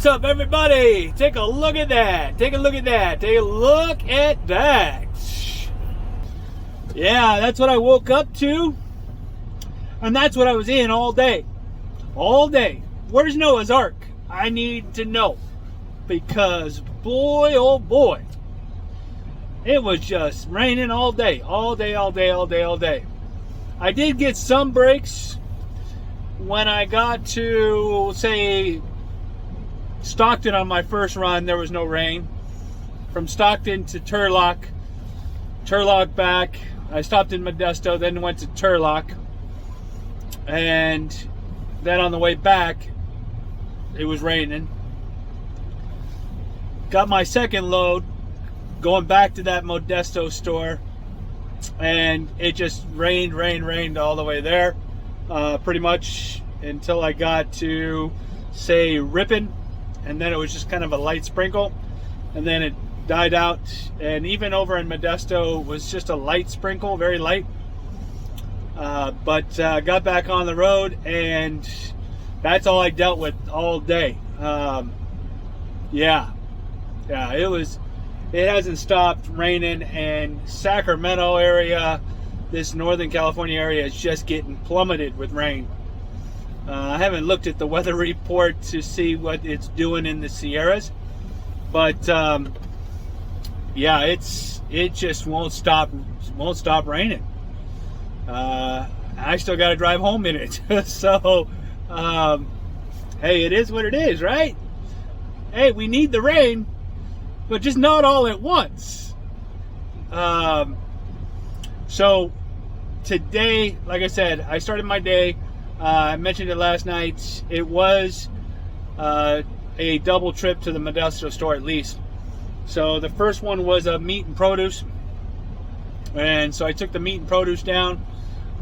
What's up, everybody? Take a look at that. Take a look at that. Take a look at that. Yeah, that's what I woke up to. And that's what I was in all day. All day. Where's Noah's Ark? I need to know. Because boy, oh boy. It was just raining all day. All day, all day, all day, all day. I did get some breaks when I got to, say, Stockton on my first run. There was no rain. From Stockton to Turlock back. I stopped in Modesto, then went to Turlock, and then on the way back it was raining. Got my second load going back to that Modesto store, and it just rained all the way there, pretty much until I got to, say, Ripon. And then it was just kind of a light sprinkle, and then it died out. And even over in Modesto it was just a light sprinkle, very light. But got back on the road, and that's all I dealt with all day. Yeah, it hasn't stopped raining, and Sacramento area, this Northern California area, is just getting plummeted with rain. I haven't looked at the weather report to see what it's doing in the Sierras, but yeah, it just won't stop raining. I still got to drive home in it. So hey, it is what it is, right? Hey, we need the rain, but just not all at once. So today, like I said, I started my day. I mentioned it last night. It was a double trip to the Modesto store at least. So the first one was a meat and produce. And so I took the meat and produce down,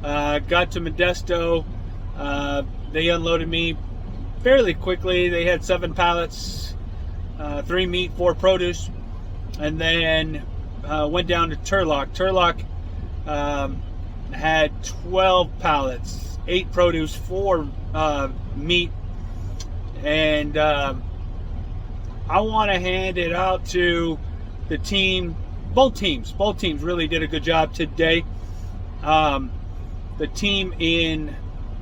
got to Modesto. They unloaded me fairly quickly. They had 7 pallets, 3 meat, 4 produce. And then went down to Turlock. Turlock had 12 pallets. 8 produce, 4 meat, and I want to hand it out to the team. Both teams really did a good job today. The team in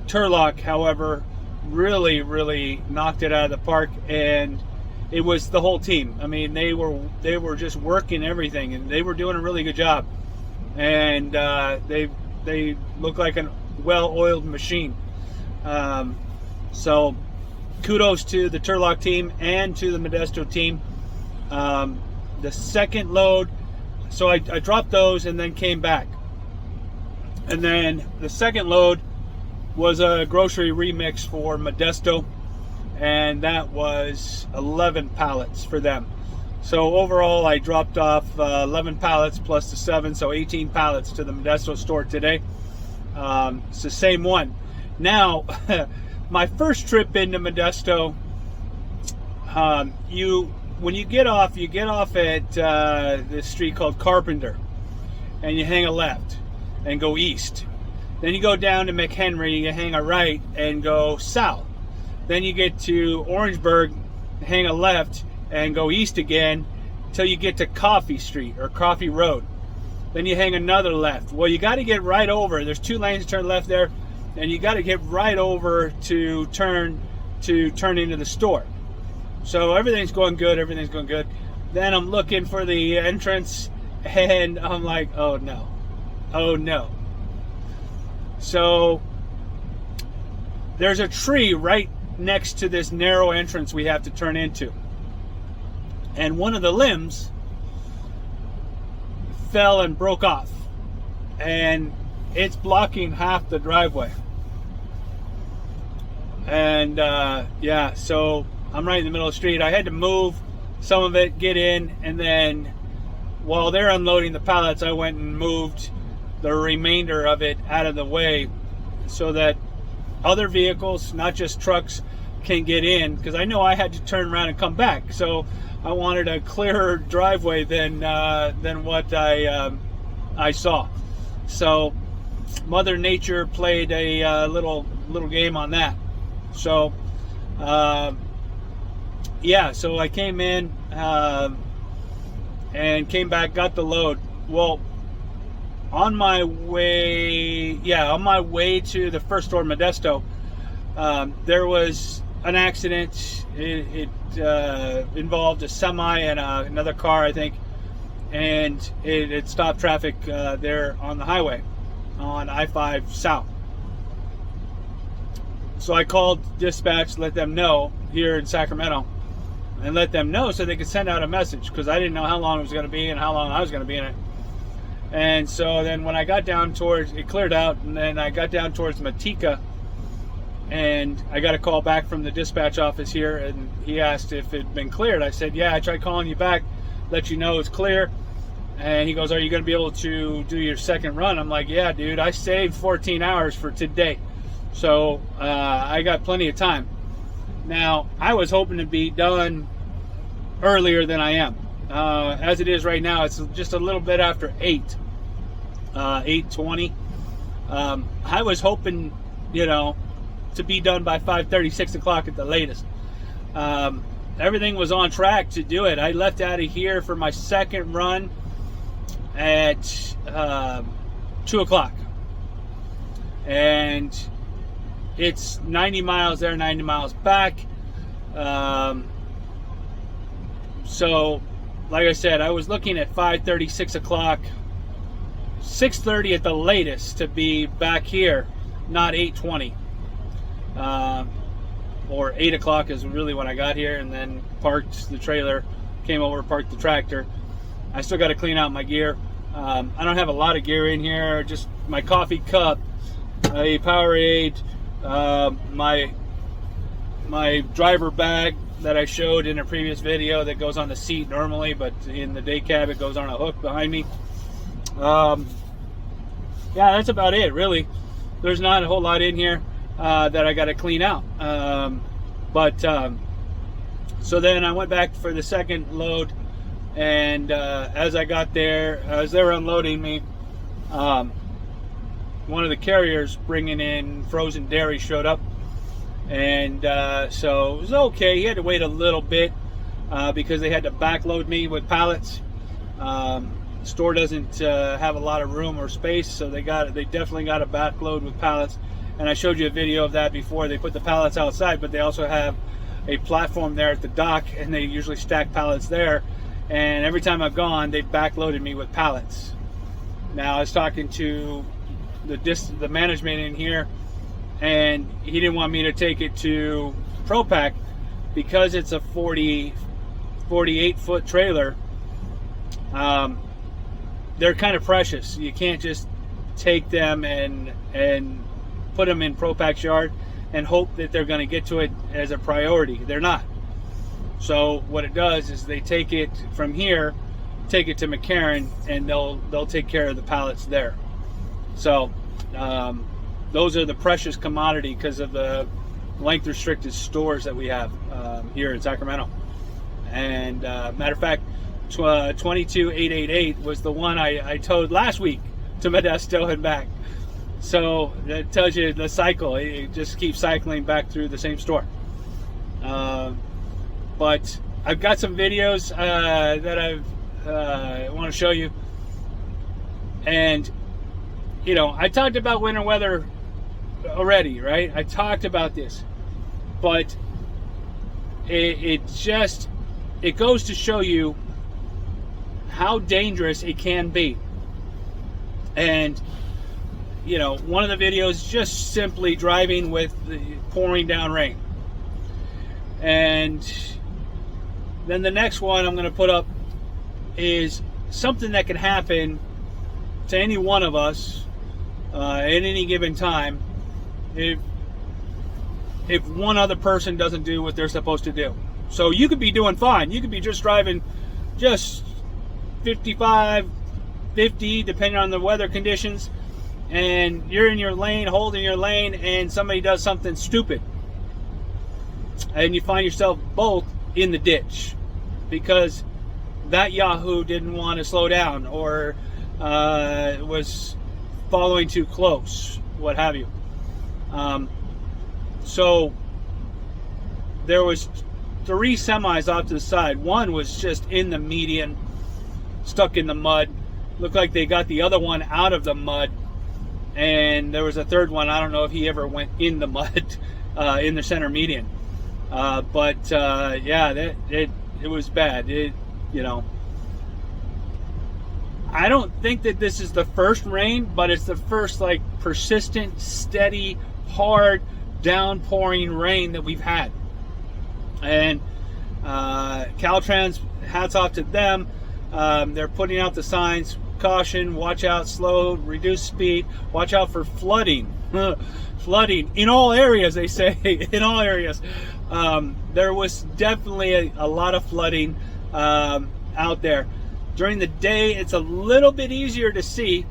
Turlock, however, really knocked it out of the park, and it was the whole team. I mean, they were just working everything, and they were doing a really good job, and they look like an well-oiled machine. So kudos to the Turlock team and to the Modesto team. The second load, so I dropped those and then came back, and then the second load was a grocery remix for Modesto, and that was 11 pallets for them. So overall I dropped off 11 pallets plus the 7, so 18 pallets to the Modesto store today. It's the same one. Now, my first trip into Modesto, when you get off at this street called Carpenter, and you hang a left and go east. Then you go down to McHenry, you hang a right and go south. Then you get to Orangeburg, hang a left and go east again until you get to Coffee Street or Coffee Road. Then you hang another left. Well, you got to get right over. There's 2 lanes to turn left there, and you got to get right over to turn into the store. So everything's going good. Everything's going good. Then I'm looking for the entrance, and I'm like, oh no, oh no. So there's a tree right next to this narrow entrance we have to turn into, and one of the limbs fell and broke off, and it's blocking half the driveway. And yeah, so I'm right in the middle of the street. I had to move some of it, get in, and then while they're unloading the pallets, I went and moved the remainder of it out of the way so that other vehicles, not just trucks, can get in, because I know I had to turn around and come back. So I wanted a clearer driveway than what I saw. So Mother Nature played a little game on that. So yeah, so I came in and came back, got the load. Well, on my way to the first store, Modesto, there was an accident. It involved a semi and another car, I think, and it stopped traffic there on the highway on I-5 South. So I called dispatch, let them know here in Sacramento, and let them know so they could send out a message, because I didn't know how long it was going to be and how long I was going to be in it. And so then when I got down towards, it cleared out, and then I got down towards Matika, and I got a call back from the dispatch office here, and he asked if it had been cleared. I said, yeah, I tried calling you back, let you know it's clear. And he goes, are you going to be able to do your second run? I'm like, yeah, dude, I saved 14 hours for today. So I got plenty of time. Now, I was hoping to be done earlier than I am. As it is right now, it's just a little bit after 8, 8:20. I was hoping, to be done by 5:30, 6 o'clock at the latest. Everything was on track to do it. I left out of here for my second run at 2 o'clock. And it's 90 miles there, 90 miles back. So, like I said, I was looking at 5:30, 6 o'clock, 6:30 at the latest to be back here, not 8:20. Or 8 o'clock is really when I got here, and then parked the trailer, came over, parked the tractor. I still got to clean out my gear. I don't have a lot of gear in here, just my coffee cup, a Powerade, my driver bag that I showed in a previous video that goes on the seat normally, but in the day cab it goes on a hook behind me. Yeah, that's about it, really. There's not a whole lot in here that I got to clean out. So then I went back for the second load, and as I got there, as they were unloading me, one of the carriers bringing in frozen dairy showed up, and so it was okay. He had to wait a little bit because they had to backload me with pallets. The store doesn't have a lot of room or space, so they definitely got a backload with pallets. And I showed you a video of that before. They put the pallets outside, but they also have a platform there at the dock, and they usually stack pallets there. And every time I've gone, they've backloaded me with pallets. Now, I was talking to the management in here, and he didn't want me to take it to ProPack because it's a 48-foot trailer. They're kind of precious. You can't just take them and put them in ProPack's yard and hope that they're going to get to it as a priority. They're not. So what it does is they take it from here, take it to McCarran, and they'll take care of the pallets there. So those are the precious commodity because of the length restricted stores that we have here in Sacramento. And matter of fact, 22888 was the one I towed last week to Modesto and back. So that tells you the cycle. It just keeps cycling back through the same store. But I've got some videos that I want to show you. And, I talked about winter weather already, right? I talked about this. But it goes to show you how dangerous it can be. And one of the videos is just simply driving with the pouring down rain. And then the next one I'm going to put up is something that can happen to any one of us at any given time if one other person doesn't do what they're supposed to do. So you could be doing fine. You could be just driving just 55, 50, depending on the weather conditions, and you're in your lane, holding your lane, and somebody does something stupid, and you find yourself both in the ditch because that Yahoo didn't want to slow down or was following too close, what have you. So there was three semis off to the side. One was just in the median, stuck in the mud. Looked like they got the other one out of the mud. And there was a third one. I don't know if he ever went in the mud in the center median. Yeah, it was bad. I don't think that this is the first rain, but it's the first like persistent, steady, hard, downpouring rain that we've had. And Caltrans, hats off to them. They're putting out the signs: caution, watch out, slow, reduce speed, watch out for flooding. Flooding in all areas, they say. In all areas. There was definitely a lot of flooding out there. During the day, it's a little bit easier to see.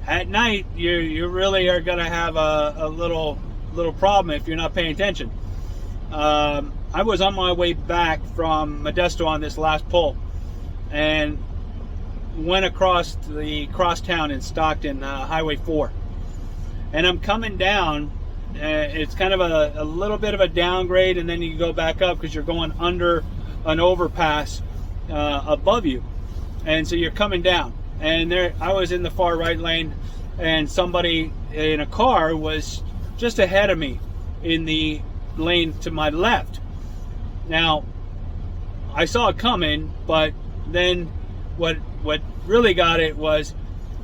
At night, you really are going to have a little problem if you're not paying attention. I was on my way back from Modesto on this last pull, and went across the crosstown in Stockton, Highway 4. And I'm coming down. It's kind of a little bit of a downgrade, and then you go back up because you're going under an overpass above you. And so you're coming down, and there I was in the far right lane, and somebody in a car was just ahead of me in the lane to my left. Now, I saw it coming, but then what really got it was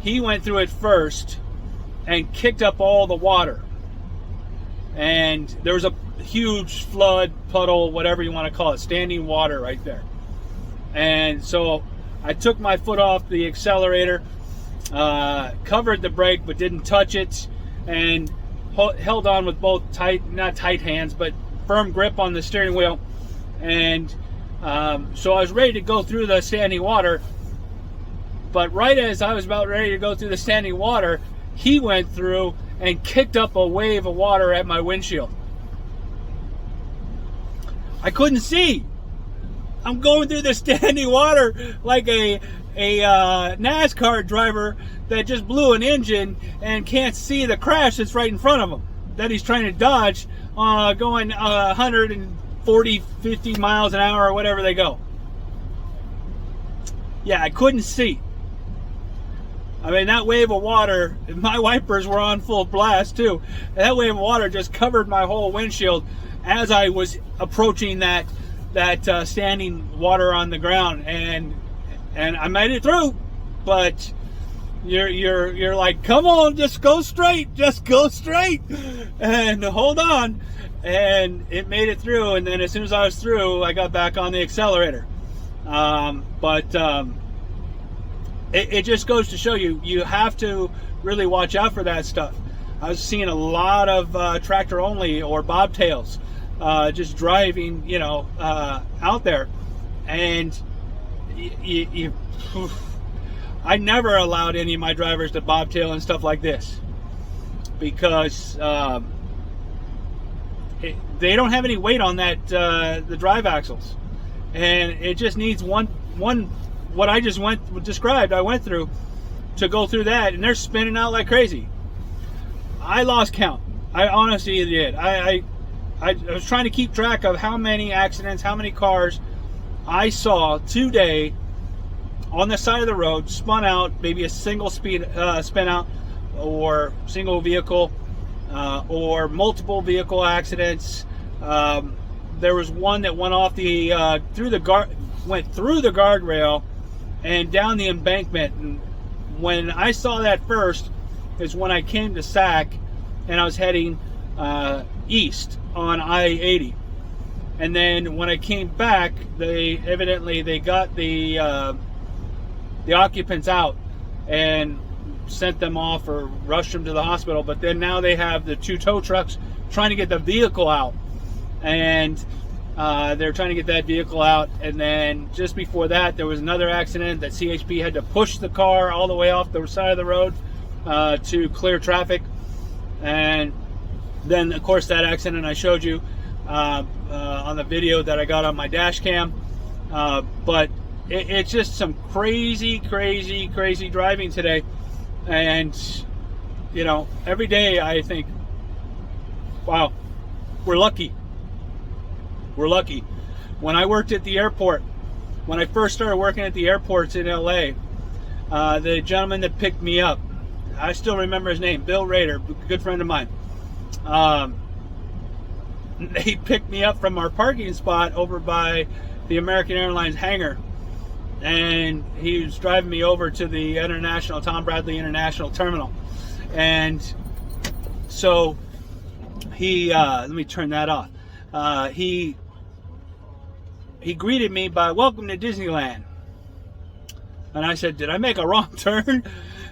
he went through it first and kicked up all the water. And there was a huge flood, puddle, whatever you want to call it, standing water right there. And so I took my foot off the accelerator, covered the brake but didn't touch it, and held on with both not tight hands, but firm grip on the steering wheel. And so I was ready to go through the standing water, but right as I was about ready to go through the standing water, he went through and kicked up a wave of water at my windshield. I couldn't see. I'm going through the standing water like a NASCAR driver that just blew an engine and can't see the crash that's right in front of him, that he's trying to dodge, going 140, 50 miles an hour or whatever they go. Yeah, I couldn't see. I mean, that wave of water, my wipers were on full blast too. That wave of water just covered my whole windshield as I was approaching that standing water on the ground, and I made it through. But you're like, come on, just go straight, and hold on. And it made it through, and then as soon as I was through, I got back on the accelerator. It just goes to show you have to really watch out for that stuff. I was seeing a lot of tractor only or bobtails just driving, out there, and I never allowed any of my drivers to bobtail and stuff like this because they don't have any weight on that the drive axles, and it just needs one. What I just I went through to go through that, and they're spinning out like crazy. I lost count. I honestly did. I was trying to keep track of how many accidents, how many cars I saw today on the side of the road, spun out, maybe a single spin out, or single vehicle, or multiple vehicle accidents. There was one that went off went through the guardrail and down the embankment. And when I saw that first is when I came to Sac, and I was heading east on I-80. And then when I came back, they got the occupants out and sent them off or rushed them to the hospital. But then now they have the two tow trucks trying to get the vehicle out, and they're trying to get that vehicle out. And then just before that, there was another accident that CHP had to push the car all the way off the side of the road to clear traffic. And then, of course, that accident I showed you on the video that I got on my dash cam. But it's just some crazy driving today. And, every day I think, wow, we're lucky. When I worked at the airport, when I first started working at the airports in LA, the gentleman that picked me up, I still remember his name, Bill Rader, good friend of mine. He picked me up from our parking spot over by the American Airlines hangar, and he was driving me over to the Tom Bradley International Terminal. And so he, let me turn that off. He greeted me by, "Welcome to Disneyland." And I said, "Did I make a wrong turn?"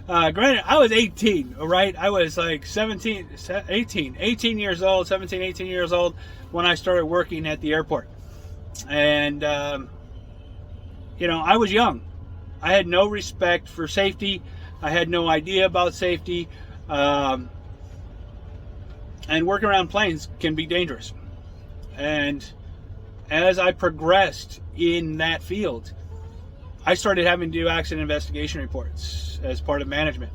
Granted, I was 18, all right? I was like 18 years old, 17, 18 years old when I started working at the airport. And, I was young. I had no respect for safety. I had no idea about safety. And working around planes can be dangerous. And as I progressed in that field, I started having to do accident investigation reports as part of management.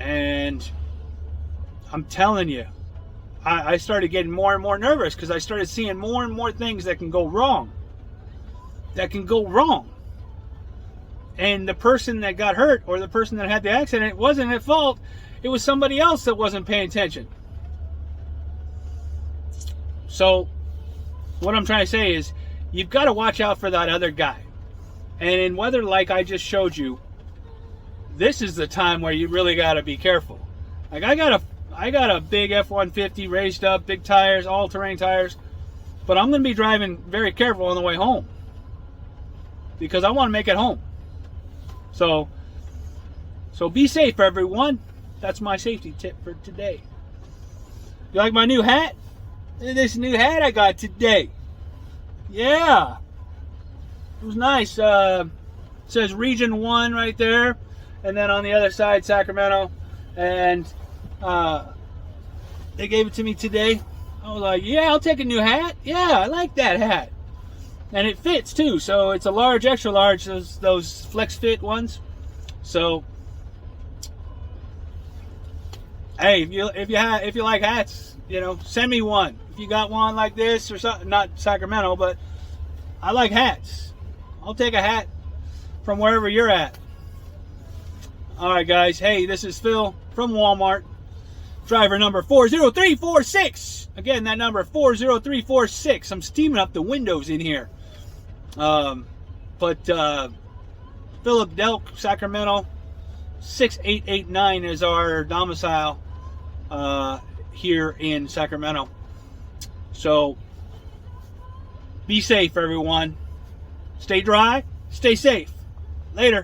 And I'm telling you, I started getting more and more nervous because I started seeing more and more things that can go wrong. And the person that got hurt or the person that had the accident wasn't at fault. It was somebody else that wasn't paying attention. So what I'm trying to say is you've got to watch out for that other guy. And in weather like I just showed you, this is the time where you really got to be careful. Like I got a big F-150 raised up, big tires, all-terrain tires, but I'm going to be driving very careful on the way home because I want to make it home. So be safe, everyone. That's my safety tip for today. You like my new hat? This new hat I got today. Yeah. It was nice. It says Region 1 right there. And then on the other side, Sacramento. And they gave it to me today. I was like, yeah, I'll take a new hat. Yeah, I like that hat. And it fits too. So it's a large, extra large, those flex fit ones. So, hey, if you like hats, send me one. If you got one like this or something, not Sacramento, but I like hats. I'll take a hat from wherever you're at. All right, guys. Hey, this is Phil from Walmart. Driver number 40346. Again, that number 40346. I'm steaming up the windows in here. But Phillip Delk, Sacramento, 6889 is our domicile here in Sacramento. So be safe, everyone. Stay dry, stay safe. Later.